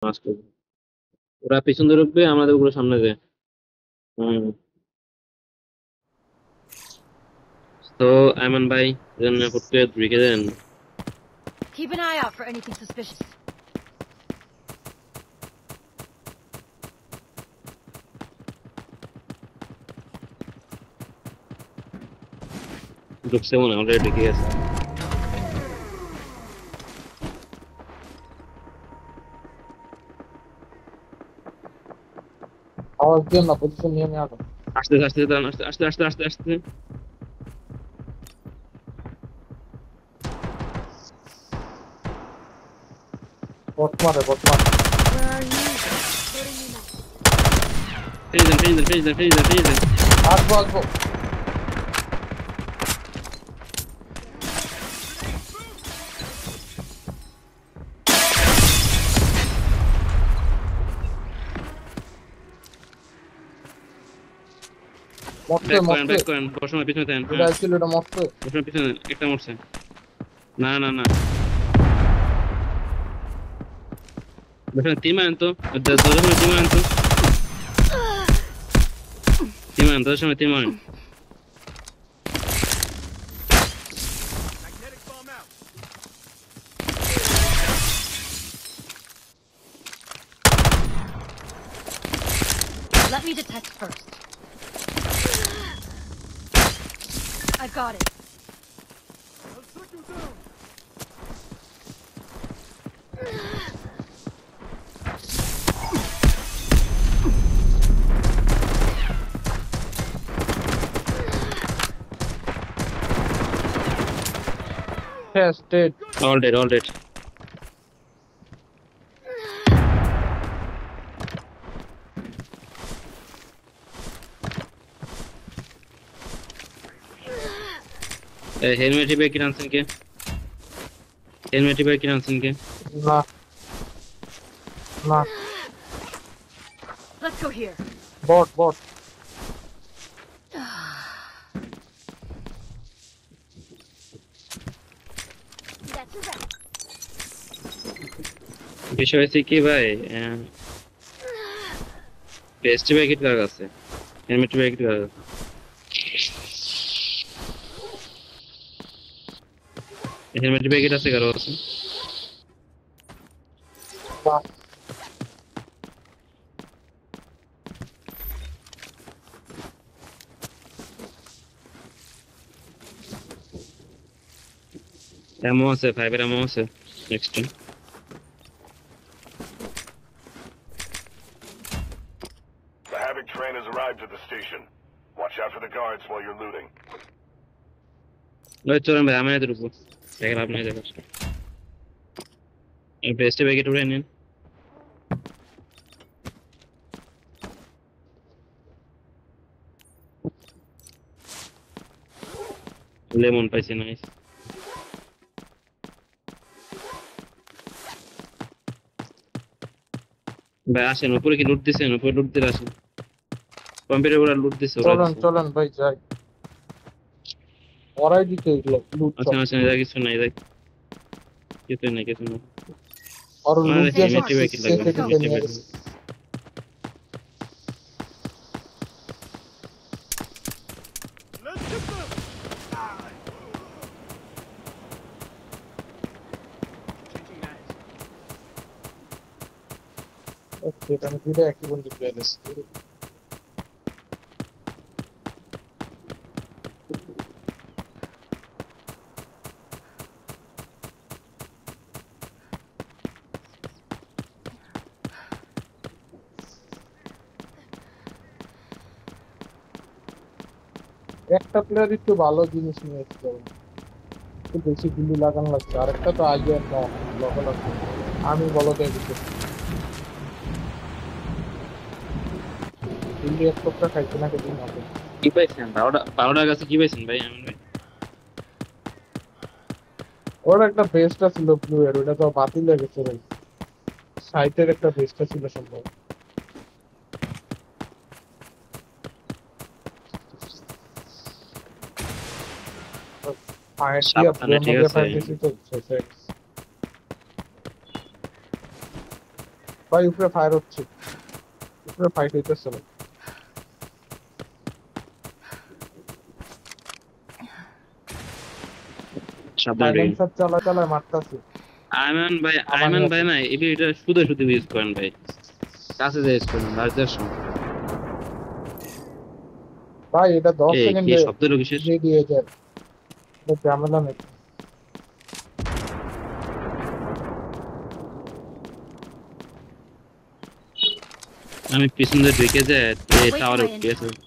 Must. ওরা পিছন দিয়ে ঢুকবে, আমাদের ওগুলো সামনে যায়। হুম। তো আয়মান ভাই, জন্য ফুটকে ঢুকে দেন। Keep an eye out for anything suspicious. ঢুকছে মনে হয়, অলরেডি ঢুকে গেছে। আওয়াজ দিও না, পজিশন নিয়ে নিয়ে আগে। আস্তে আস্তে দাঁড়ান, আস্তে আস্তে আস্তে আস্তে আস্তে। বট মারে, বট মারে। Where are you? Getting me now. ফেজ দেন, ফেজ দেন, ফেজ দেন, ফেজ দেন, ফেজ দেন। আসবো আসবো। মরছে ব্যাক করেন, মরছে। ব্যাক করেন, বসময় পিছনে থাকেন। এটা হ্যাঁ, ছিল, এটা মরছে। বসময় পিছনে একটা মরছে। না না না, বসময় তিন আনেন তো, দশের সময় তিন আনেন তো, তিন আনেন, দশের সময় তিন আনেন। Let me detect first. I got it. শেষ, dead. All dead, all dead. Helmet টিপে কিনে আনছেন কে? হেলমেট টিপে কিনে আনছেন কে? না না, Let's go here. Bot bot. That's a wrap. বিষয় হচ্ছে কি ভাই, পেস্ট প্যাকেট কার আছে, হেলমেট প্যাকেট কার আছে? হেলমেট প্যাকেট আছে কারো আছে? না, এমও আছে, ফাইভের এমও আছে। Next time The Havoc train has arrived at the station. Watch out for the guards while you're looting. ওই চলেন ভাই, আমি এদের উপর দেখেন আপনি দেখেন, পেস্ট প্যাকেট উঠে নিন। লেমন পাইছি, নাইস। ভাই আসেন, উপরে কি লুট দিছেন? উপরে লুট দিলে আসেন। কম্পিউটার ওরা লুট দিছে, ওরা চলেন দিছে। চলেন ভাই যাই। ওরাই দিতে এগুলো লুট আচ্ছা সব। আচ্ছা, এটা কিছু নাই, দেখ কিছু নাই, কিছু নাই। আর লুট আমাদের দিয়ে সব হেলমেট প্যাকেট লাগবে, সেফে টিপে হেলমেট নিয়ে প্যাকেট। গেছে। ওকে, আমি দুটো একই বন্ধু পেয়ে গেছি। একটা প্লেয়ার একটু ভালো জিনিস নিয়ে এসেছিল, একটু বেশি গুলি লাগানো লাগছে। আরেকটা তো আগে একটা লগল আছে, আমি বলো দেয় দিতে দিল্লি এক টুকরা খাইছে না কিছুদিন আগে। কি পাইছেন? 12টার কাছে কি পাইছেন ভাই? আমি ওর একটা বেস্টটা ছিল ব্লু এর, ওটা তো বাতিল হয়ে গেছে ভাই। সাইটের একটা বেস্টটা ছিল সম্ভব। ফায়ার দিয়ে সাবধানে, ব্লোর ঠিক মধ্যে আছে? ফায়ার দিয়েছি তো শেষ হয়ে গেছে। ভাই উপরে ফায়ার হচ্ছে, উপরে ফাইট হইতেছে ভাই। সাবধানে ঢুকেন। সাইলেন্সার চালায় মারতাছে। আমার আয়মান ভাই নিয়ে না এটা শুধু শুধু ইউজ করেন ভাই, কাছে যে ইউজ করেন লার্জার সময়। ভাই এটা 10 কি সেকেন্ডে শব্দ হলো কিসের? রেডি হয়ে যায়, এটা ঝামেলা নেই। আমি পিছন দিয়ে ঢুকে যায় Wait for টাওয়ারে my উঠে গেছে। intel.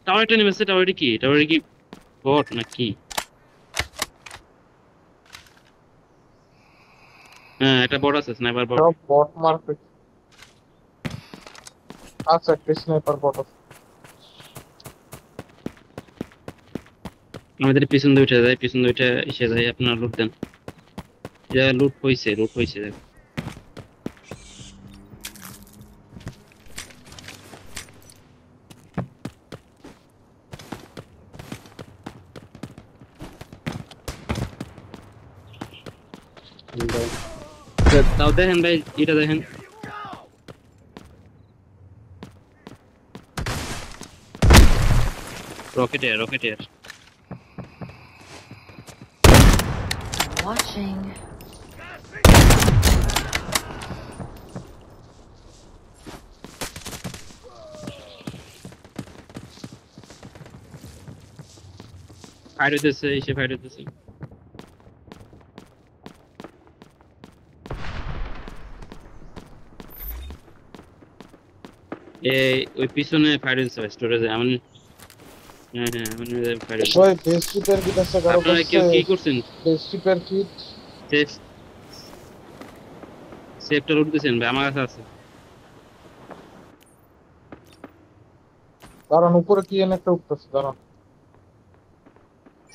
টাওয়ারটা নেমেছে, টাওয়ারে কি বট না কি? হ্যাঁ একটা বট আছে, স্নাইপার বট। সব বট মারবে। আচ্ছা একটা স্নাইপার বট আছে। আমাদের পিছন দিয়ে উঠে যায়, পিছন দিয়ে উঠে এসে যায়, আপনারা লুট দেন। যা লুট হয়েছে। তাও দেখেন ভাই, এটা দেখেন। রকেটের Watching. ফায়ার হইতেছে, এসে ফায়ার হইতেছে। ওই পিছনে ফায়ার হইতেছে ভাই, স্টোরেজে এমন। হ্যাঁ এমন ফায়ার হইতেছে। ওই বেস্ট রিপেয়ার কিট আছে কারো আপনারা কাছে? কেউ কি করছেন? বেস্ট রিপেয়ার কিট সেফ সেফটা লুট দিয়েছেন ভাই? আমার কাছে আছে। কারণ উপরে কি এনে একটা উঠতেছে, কারণ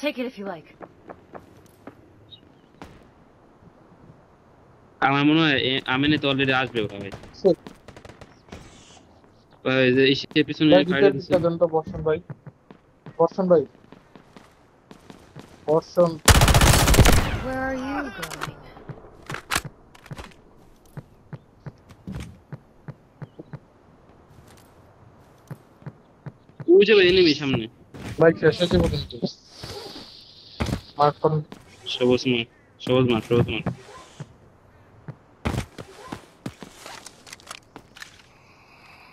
Take it if you like. আমার মনে হয় আমিনে তো অলরেডি আসবে ওরা ভাই। ওই যে এসে পিছনে ভাই ফায়ার রিপেয়ার হইতেছে। কিটটা দেন তো বর্ষণ ভাই, বর্ষণ ভাই, বর্ষণ। Where are you going? ওই যে এনিমি সামনে, ভাই শেষে যাবো কিন্তু স্মার্টফোন। সবুজ মার।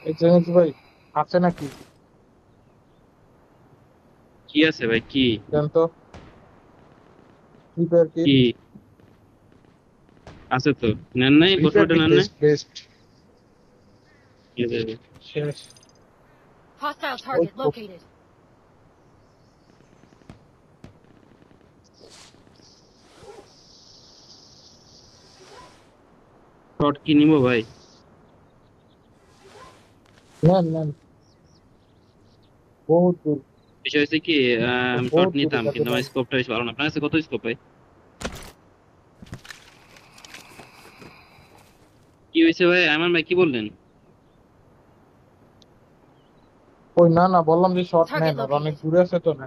এই জিনিস ভাই আছে নাকি কি আছে ভাই? কি দেন তো রিপেয়ার কিট। কি আছে তো? নেন নাই? রিপেয়ার বটলটা কিট নেন নাই? বেস্ট এই যে, শেষ। Hostile target located. শর্ট কি নিবো ভাই? নেন নেন, বহুত দূর, বিষয় হচ্ছে কি, আমি শর্ট বহুত দূরে নিতাম যাবে কিন্তু আমার ভাই। স্কোপটা বেশি ভালো না। আপনার কাছে কত স্কোপ ভাই? কি হয়েছে ভাই? আমার ভাই কি বললেন? ওই না না বললাম যে শর্ট Target নেন, আর অনেক located. দূরে আছে তো না।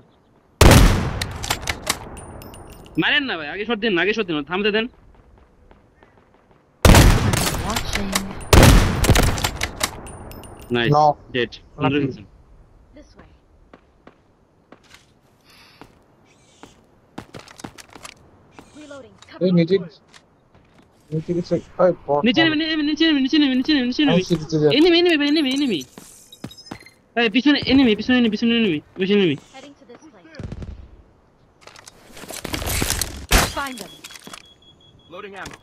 মারেন না ভাই, আগে শর্ট দিন, থামতে দেন। Watching. Nice, No. Dead. Lucky. This way. Reloading. Cover এই me. নিচে নিচে কিছু ওই বট নিচে মারবে। নেমে, নিচে নেমে। আমি সিরিজে যাচ্ছি। এনিমি ভাই, এনিমি ভাই, পিছনে enemy. Heading to this place. Find them. Loading ammo.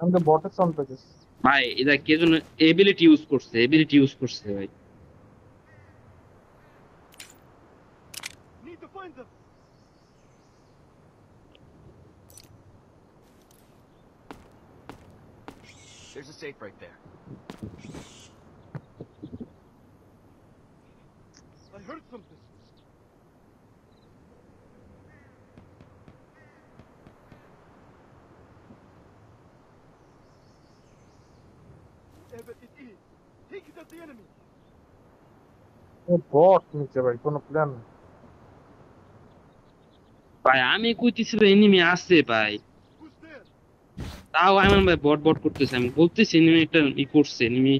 আমি তো বটের সাউন্ড পেয়েছি। ভাই এটা কে যেন এবিলিটি ইউজ করছে ভাই। Need to find them. There's a safe right there. I heard something. Whatever it is, take it at the enemy. বট নিচে ভাই, কোনো প্ল্যান? ভাই আমি কইতেছি ভাই এনিমি আছে ভাই, তাও এমন ভাই বট বট করতেছে, আমি বলতেছি এনিমি একটা ই করছে এনিমি।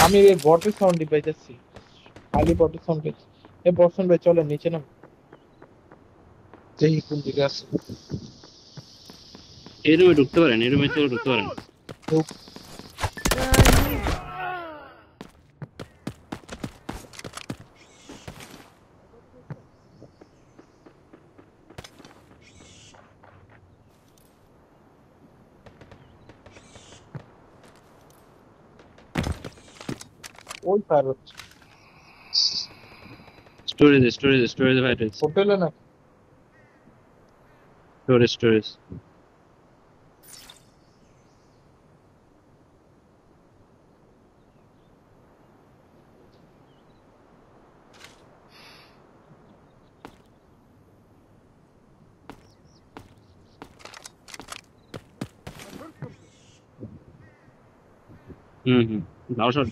আমি এই বটের সাউন্ডই পাইতেছি, খালি বটের সাউন্ড পাইছি। এ বর্ষণ ভাই চলে নিচে নাম, যেই কোন দিকে আছে। এই রুমে ঢুকতে পারেন, এই রুমে চলে ঢুকতে পারেন। ওই ফায়ার হচ্ছে স্টোরেজ স্টোরেজ স্টোরেজ ভাই, হোটেলে না? Storage storage. হুম, লাউ শট।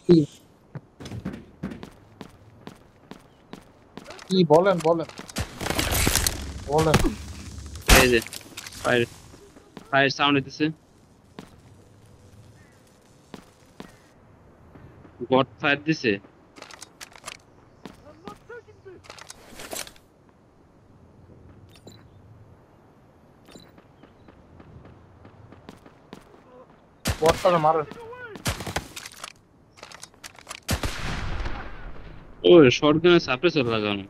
কি কি বলেন বলেন বলেন। এই যে ফায়ার, ফায়ার সাউন্ড হইতেছে। বট ফায়ার দিছে। বটটাকে মারে। ও শটগানের সাপ্রেসর লাগানো।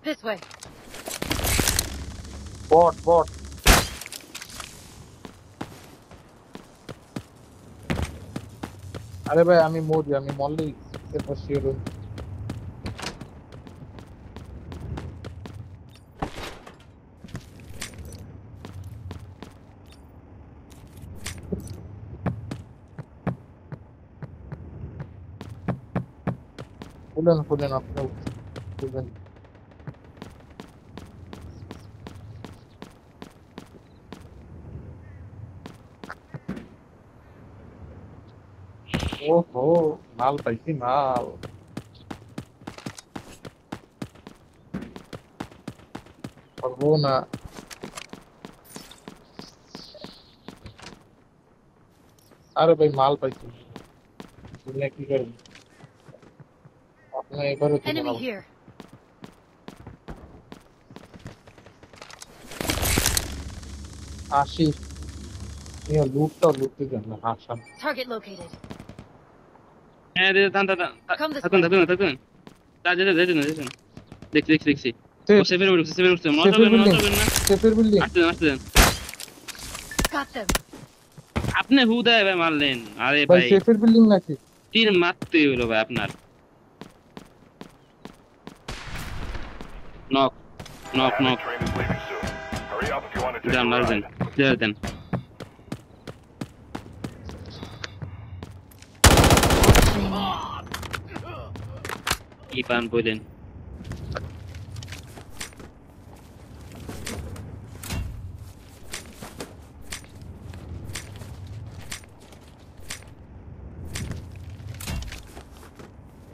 This way. বট বট। আরে ভাই আমি মরি, আমি মরলেই এরপর শিওর হই। খুলেন খুলেন, আপনি খুলেন। ওহো, মাল পাইছি মাল। পারবো না। আরে ভাই মাল পাইছি, দুনিয়া কি করবেন আপনি? এবারে তো Enemy বানাবো। here. আসি নিয়ে লুটটাও লুটতে দেন না, আসাম। Target located. হ্যাঁ রে, দান দান Come this থাকুন way. থাকুন থাকুন। যেতেন। দেখছি। ও সেফ, সেভেন উঠছে, মজা সেফের হবে না, বিল্ডিং, মজা হবে না। সেফের বিল্ডিং। আসতে দেন। Got them. আপনি হুদায় ভাই মারলেন, আরে ভাই ভাই সেফের বিল্ডিং নাকি? তীর মারতে হইলো ভাই আপনার। Knock knock The knock. Havoc train is leaving soon. Hurry up if you want to take then a মার দেন, ride. দেন। কি পান বলেন?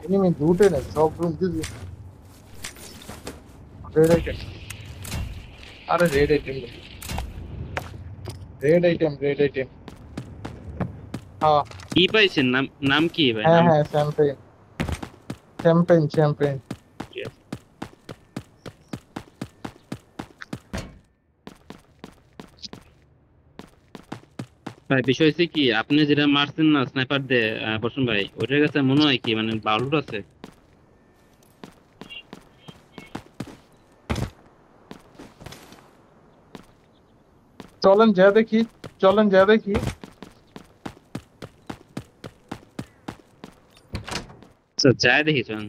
এনিমি লুটে না, সব রুম দিদি। রেড আইটেম, আরে রেড আইটেম, রেড আইটেম। হ্যাঁ কি পাইছেন? নাম কি ভাই? হ্যাঁ নাম হ্যাঁ, শ্যাম্পেন শ্যাম্পেন শ্যাম্পেন। কি আছে? ভাই বিষয় হচ্ছে কি, আপনি যেটা মারছেন না স্নাইপার দিয়ে বসুন ভাই, ওইটার কাছে মনে হয় কি মানে বালুট আছে। চলেন যা দেখি, চলেন যা দেখি। আচ্ছা যাই দেখি চলেন।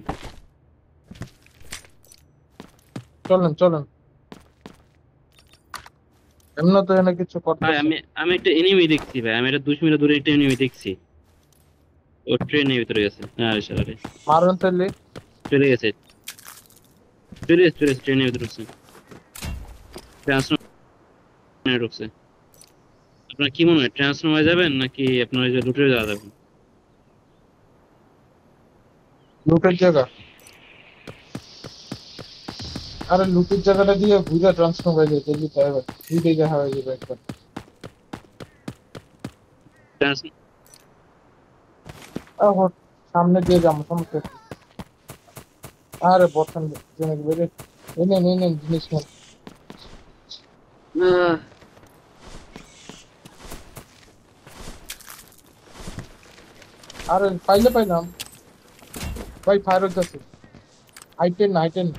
চলেন চলেন, এমন তো এনে কিছু ভাই করতেছে। আমি একটা এনিমি দেখছি ভাই, আমি একটা 200 মিটার দূরে একটা এনিমি দেখছি। ও ট্রেনের ভিতরে গেছে। আরে শালা রে, মারুন তাহলে। চলে গেছে। ট্রেনে ঢুকছে, ট্রান্সফার ঢুকছে। আপনার কি মনে হয় ট্রান্সফার যাবেন নাকি আপনার ওই যে লুটে যাওয়া যাবেন? লুটের জায়গা, আরে লুটের জায়গাটা দিয়ে ঘুরে ট্রান্সফার হয়ে যায়, জলদি তাই দুইটাই দেখা হয়ে যাবে একবার। আহ, সামনে দিয়ে যাবো, সমস্যা কি? আরে বর্তমান জেনে বেড়ে এনে এনে জিনিস নেন। আরে পাইলাম ভাই, ফায়ার হচ্ছে I10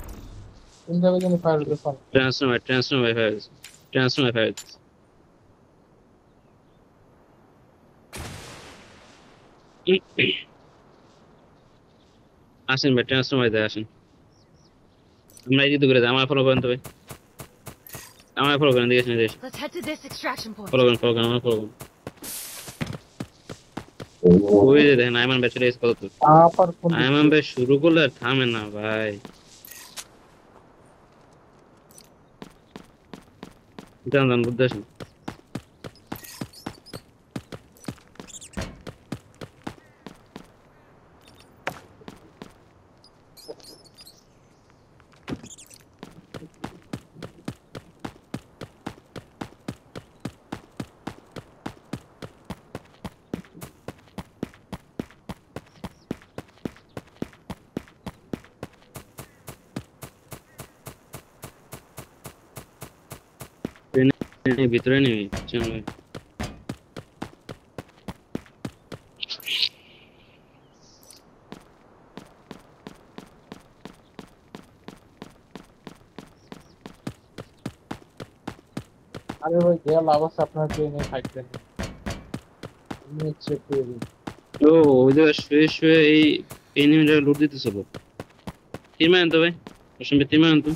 কোন জায়গায় জানি ফায়ার হচ্ছে। ট্রান্সফার হয়ে গেছে, ট্রান্সফার হয়ে গেছে। আসেন ভাই, ট্রান্সফার দেয় আসেন। আমরা এই দিকে করে যাই, আমার ফলো করেন তবে, আমার ফলো করেন, দেখেছেন দেখেছেন, Let's head to this extraction point. Follow করেন আমার ফলো করেন। ওই যে দেখেন আইমান ভাই চলে এসে কত দূর। আপার কোন আইমান ভাই শুরু করলে আর থামে না ভাই। জান বুঝতে আসেন। ট্রেনের ভিতরে নেই চল ভাই। আরে ভাই দেয়া লাভ আছে আপনার ট্রেনে থাকবেন, এমনি চেক করে দিন। ও ওই জায়গায় শুয়ে শুয়ে এই এনিমিটা লুট দিতেছিল। তিরমান তো ভাই, অসম্ভব তিরমান তো।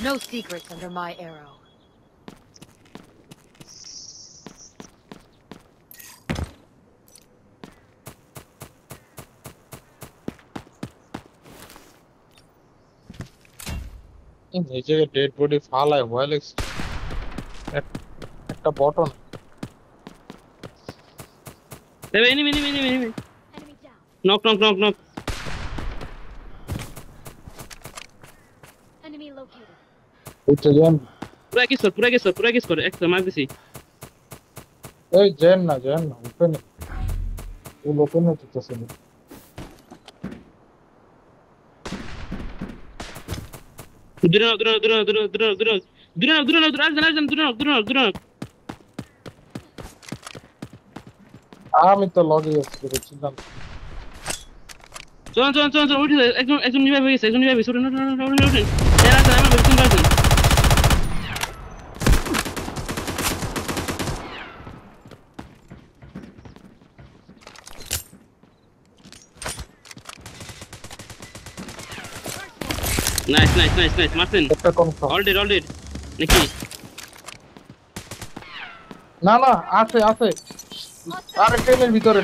No secrets under my arrow. এই জায়গায় ডেড বডি ফালায় ভয় লাগছে। একটা বটন এই enemy enemy enemy enemy, Enemy down. Knock knock knock knock. Enemy located. উঠে যান। পুরা কিস কর একটা মার দিছি। এই যান না ওপেন, ও ওপেন হচ্ছে না। আমি তো লগে ছিলাম। চল উঠে যায়, একজন রিভাইভ হয়ে গেছে, একজন রিভাইভ হয়েছে। নাইস মারছেন। একটা কনফার্ম। অল ডেড নাকি? না আছে আরে ট্রেনের ভিতরে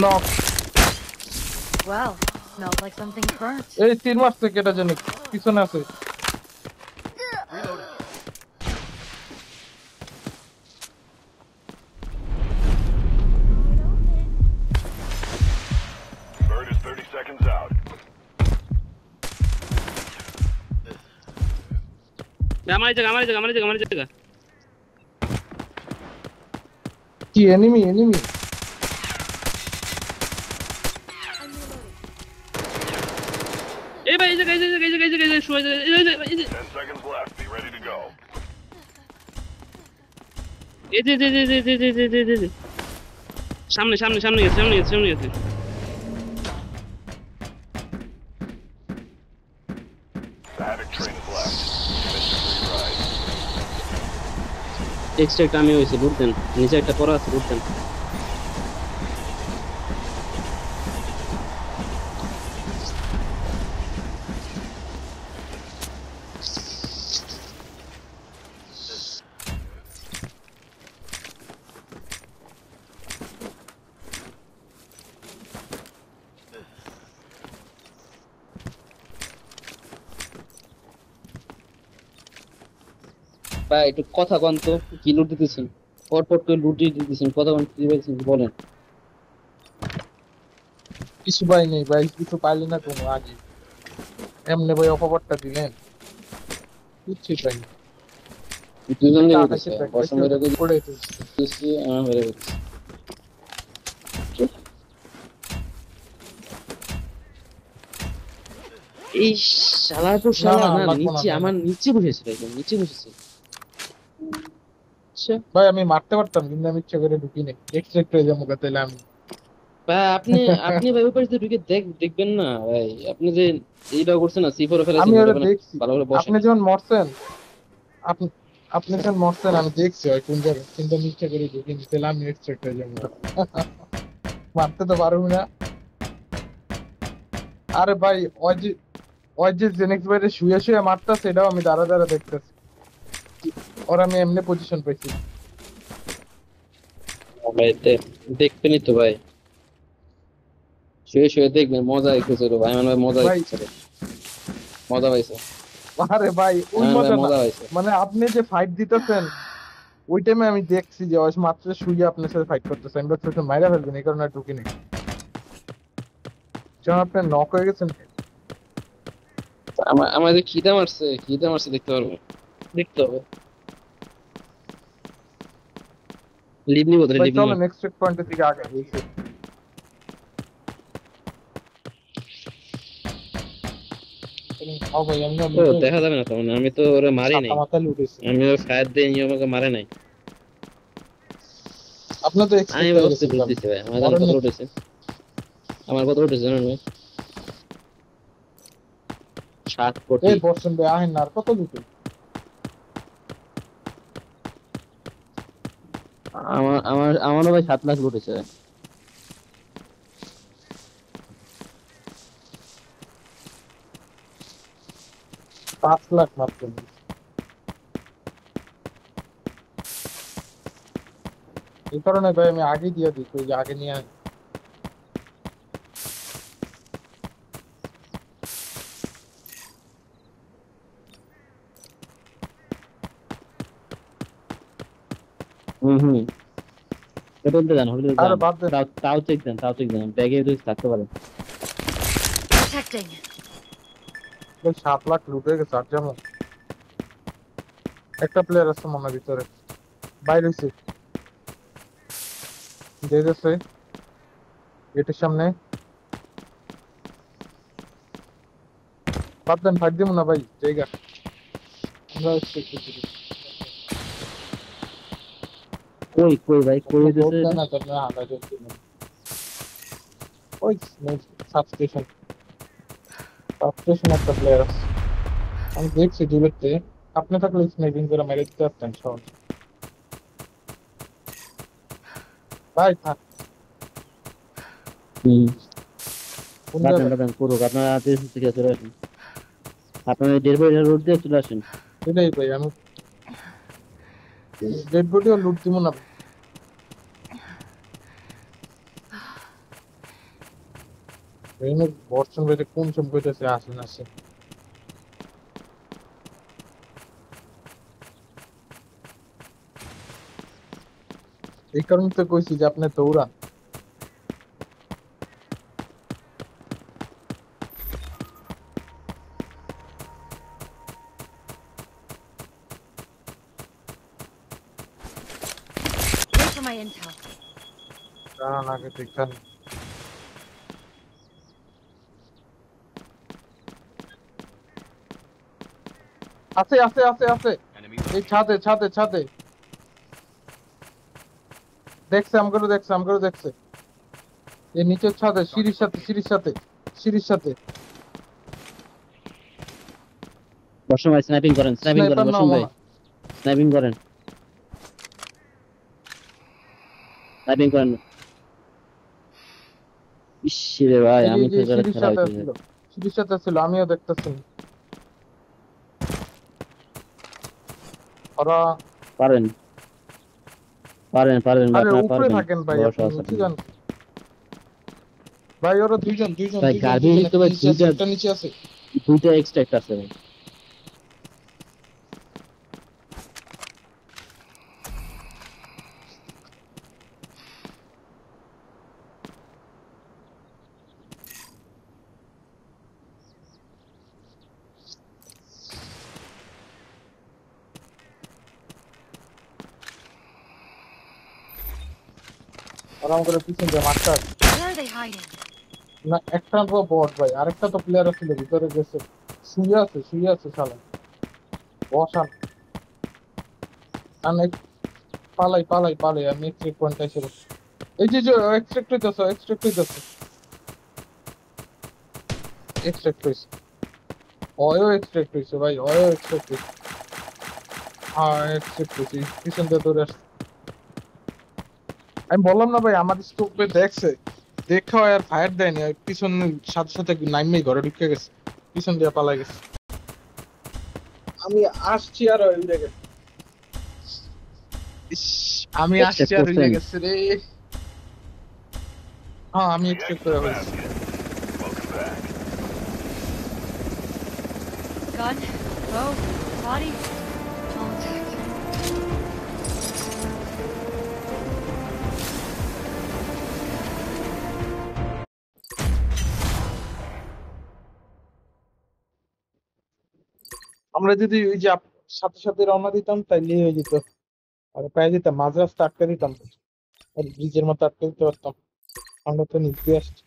knock. Well, smells like something burnt. এই 3 মাস থেকে এটা জানি পিছনে আছে। Bird is 30 seconds out. আমার জায়গা। কি এনিমি? I'm reloading. এই ভাই এই জায়গা শুয়ে যায়। 10 seconds left. Be ready to go. সামনে গেছে। The Havoc train is left. Mission ride. Extra একটা আমি হয়েছে বুঝতেন, নিচে একটা পড়া আছে বুঝতেন। ভাই একটু কথা কন তো, কি লুট দিতেছেন? পট করে লুটি দিতেছেন, কথা কন কি বলছেন বলেন। কিছু পাই নেই ভাই, কিছু পাইলি না কোনো আগে, এমনি ভাই অপবাদটা দিলেন, কিচ্ছুই পাইনি। দুজন একটা নিয়ে আকাশের গেছে ব্যাগ বর্ষণ পাইছি, বের করে পড়ে গেছে। দিচ্ছি আমার বেড়ে গেছে। এই শালার পর না শালা না না লাগবো না, নিচে, না, না। আমার নিচে বসেছিল, একদম নিচে বসেছে। আচ্ছা ভাই আমি মারতে পারতাম কিন্তু আমি ইচ্ছা করে ঢুকি নাই, এক্সট্রাক্ট হয়ে যাবো গা, তাহলে আমি ভাই আপনি আপনি ভাই ওই পাশে ঢুকে দেখবেন না ভাই, আপনি যে এইটা করছেন না, সি4 ফেলাইছেন, আমি ওটা ওটা মানে দেখছি। ভালো করে বসেন। আপনি যখন মরছেন, আপনি আপনি যখন মরছেন আমি দেখছি ওই কোন জায়গায়, কিন্তু আমি ইচ্ছা করে ঢুকিনি, তাহলে আমি এক্সট্রাক্ট হয়ে যাবো গা। মারতে তো পারবো না। আরে ভাই ওই যে জেনেক্স বাইরে শুয়ে শুয়ে মারতাছে, সেটাও আমি দাঁড়া দাঁড়া দেখতেছি, ওর আমি এমনি পজিশন পাইছি। ভাই দেখবেনই তো ভাই, শুয়ে শুয়ে দেখবেন, মজা আইতেছিল ভাই, আমার ভাই মজা ভাই আইতেছিল, মজা পাইছে, আরে ভাই ওই আমার ভাই মজা না, মজা পাইছে। মানে আপনি যে ফাইট দিতেছেন ওই টাইমে আমি দেখছি যে ওই মাত্র শুয়ে আপনার সাথে ফাইট করতেছে, আমি ভাবছি মাইরা ফেলবেন, এই কারণে আর ঢুকিনি। যখন আপনি নক হয়ে গেছেন, আমার যে খিদা মারছে দেখতে পারবো, দেখতে হবে। লিভ নিবো তাহলে, ভাই লিভ নিবো। চলো নেক্সট চেক পয়েন্টের দিকে আগে বলছি। ও ভাই আমি না ও লুটে দেখা যাবে না তো, মানে আমি তো ওরা মারি ছাতা নাই, মাথা লুটেছি। আমি ওর ফায়ার দিয়ে নিয়ে আমাকে মারে নাই। আপনার তো আমি এক্সপেক্ট হয়ে ব্যবস্থা গেছে বুঝ ভাই, দিচ্ছি ভাই, আমার জানি মরেন কত নাকি? উঠেছে, আমার কত উঠেছে জানেন ভাই? 7 কোটি। এই বর্ষণ ভাই আহেন না, আর কত লুটে? আমারও ভাই 7 লাখ উঠেছে। 5 লাখ মাত্র। এই কারণে ভাই আমি আগে দিয়ে দিই, ওই যে আগে নিয়ে আয়। হুম, হোটেলতে যান, হোটেলতে আরে যান, বাদ দেন, তাও চেক দেন, ব্যাগে যদি থাকতে পারে। Protecting. ভাই 7 লাখ লুট হয়ে গেছে। আর যেমন একটা প্লেয়ার আছে মনে হয় ভিতরে, বাইরে হইছে, যেতেছে গেটের সামনে। বাদ দেন, ফাইট দিব না ভাই, জায়গা আমরা expect করছি। কই ভাই, কই লোড হইতেছে দেয় এটা? না তার না হাঁটা চলছে না। ওই সাবস্টেশন, সাবস্টেশন একটা প্লেয়ার আছে, আমি দেখছি দূরেতে। আপনি থাকলে স্নাইপিং করে মেরে দিতে পারতেন সহজ। ভাই থাক, হুম, কোন রাতেন জায়গায়? রাতেন করুক, আপনারা রাতে থেকে চলে আসেন, আপনারা ডেড বডি রোড দিয়ে চলে আসেন। এটাই ভাই, আমি ডেড বডিও লুট দিব না। বর্ষণ ভাই কোন সময় কইতেছে আসেন আসেন। এই কারণে তো কইছি যে আপনি দৌড়ান। Wait for my intel. দাঁড়ান আগে দেখেন। আছে আছে আছে আছে, Enemy এই ছাদে ছাদে ছাদে দেখছে, আমগুলো দেখছে। এই নিচের ছাদে, সিঁড়ির সাথে বর্ষণ ভাই স্নাইপিং করেন, স্নাইপার না বর্ষণ ভাই মনে, স্নাইপিং করেন, স্নাইপিং করেন। ইস রে ভাই, এই আমি তো যে এবারে সিঁড়ির খেলা সাথে হইতেছে। ছিল, সিঁড়ির সাথে ছিল, আমিও দেখতেছি। ওরা পারেন পারেন পারেন ভাই, আরে আপনারা উপরে পারবেন, থাকেন ভাই, ভরসা আপনি আছে নিচে আপনাদের। যান। ভাই ওরা দুইজন দুইজন ভাই দুইজন গার্ডের দুইজন, তো ভাই একটা নিচে আছে। দুইটা এক্সট্রাক্ট আছে ভাই। আরাম করে পিছন দিয়ে মারতে হবে। Where are they hiding? না একটা তো বট ভাই, আরেকটা তো প্লেয়ার ছিল ভিতরে গেছে, শুয়ে আছে শালা বসান। আমি পালাই আমি এক্সট্রাক্ট পয়েন্ট এসে গেছি। এই যে এক্সট্রাক্ট হইতেছে এক্সট্রাক্ট হইছে এক্সট্রাক্ট হইছে ভাই, এক্সট্রাক্ট হইছে। হ্যাঁ এক্সট্রাক্ট হইছে, পিছন দিয়ে দৌড়ে আসছে। আমি বললাম না ভাই, আমার স্কোপে দেখছে, দেখা আর ফায়ার দেয়নি, ওই পিছন সাথে সাথে নাইমেই ঘরে ঢুকে গেছে, পিছন দিয়ে পালাই গেছে। আমি আসছি আর উড়ে গেছে। ইস, আমি আসছি আর উড়ে গেছে রে। হ্যাঁ আমি এক্সপেক্ট করে ফেলছি। Welcome back. Gun, bow, body, all intact. আমরা যদি ওই যে সাথে সাথে রওনা দিতাম তাইলে হয়ে যেত, আর পেয়ে যেতাম মাঝ রাস্তা আটকে দিতাম, আর ব্রিজের মতো আটকে দিতে পারতাম। আমরা তো নিচে আসছি।